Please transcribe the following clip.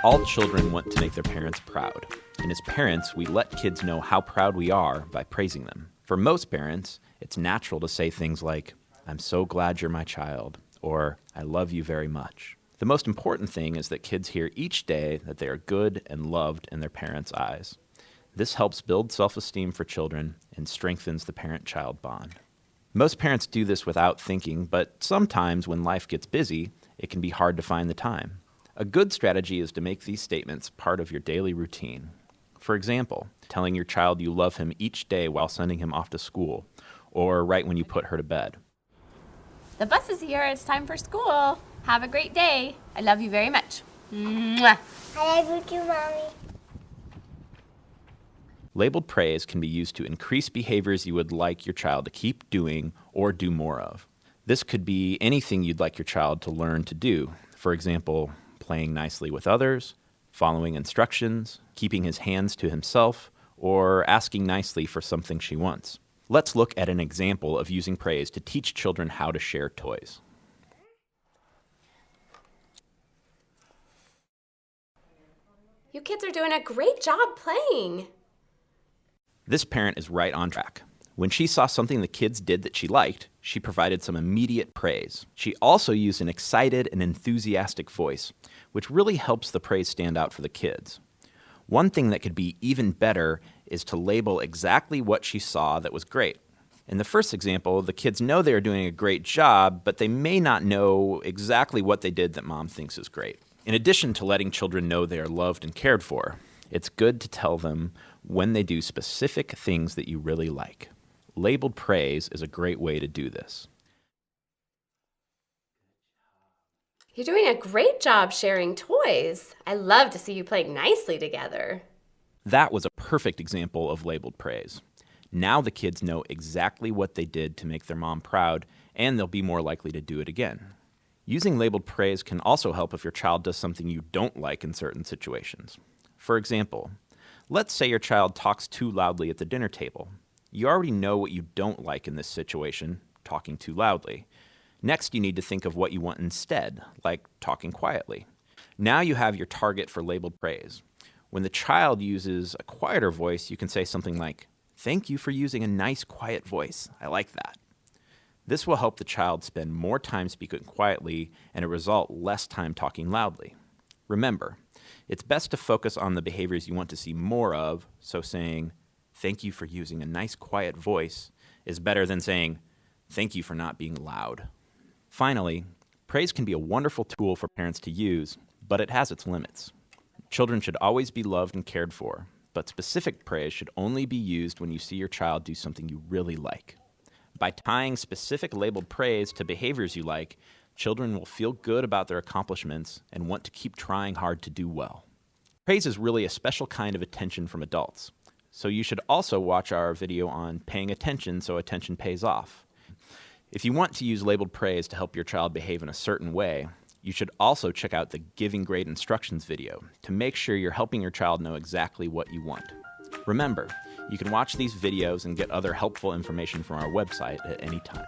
All children want to make their parents proud. And as parents, we let kids know how proud we are by praising them. For most parents, it's natural to say things like, "I'm so glad you're my child," or "I love you very much." The most important thing is that kids hear each day that they are good and loved in their parents' eyes. This helps build self-esteem for children and strengthens the parent-child bond. Most parents do this without thinking, but sometimes when life gets busy, it can be hard to find the time. A good strategy is to make these statements part of your daily routine. For example, telling your child you love him each day while sending him off to school, or right when you put her to bed. The bus is here. It's time for school. Have a great day. I love you very much. Mwah. I love you too, Mommy. Labeled praise can be used to increase behaviors you would like your child to keep doing or do more of. This could be anything you'd like your child to learn to do. For example, playing nicely with others, following instructions, keeping his hands to himself, or asking nicely for something she wants. Let's look at an example of using praise to teach children how to share toys. You kids are doing a great job playing. This parent is right on track. When she saw something the kids did that she liked, she provided some immediate praise. She also used an excited and enthusiastic voice, which really helps the praise stand out for the kids. One thing that could be even better is to label exactly what she saw that was great. In the first example, the kids know they are doing a great job, but they may not know exactly what they did that mom thinks is great. In addition to letting children know they are loved and cared for, it's good to tell them when they do specific things that you really like. Labeled praise is a great way to do this. You're doing a great job sharing toys. I love to see you play nicely together. That was a perfect example of labeled praise. Now the kids know exactly what they did to make their mom proud, and they'll be more likely to do it again. Using labeled praise can also help if your child does something you don't like in certain situations. For example, let's say your child talks too loudly at the dinner table. You already know what you don't like in this situation, talking too loudly. Next, you need to think of what you want instead, like talking quietly. Now you have your target for labeled praise. When the child uses a quieter voice, you can say something like, "Thank you for using a nice, quiet voice. I like that." This will help the child spend more time speaking quietly and, as a result, less time talking loudly. Remember, it's best to focus on the behaviors you want to see more of, so saying, "Thank you for using a nice, quiet voice," is better than saying, "Thank you for not being loud." Finally, praise can be a wonderful tool for parents to use, but it has its limits. Children should always be loved and cared for, but specific praise should only be used when you see your child do something you really like. By tying specific labeled praise to behaviors you like, children will feel good about their accomplishments and want to keep trying hard to do well. Praise is really a special kind of attention from adults, so you should also watch our video on paying attention so attention pays off. If you want to use labeled praise to help your child behave in a certain way, you should also check out the Giving Great Instructions video to make sure you're helping your child know exactly what you want. Remember, you can watch these videos and get other helpful information from our website at any time.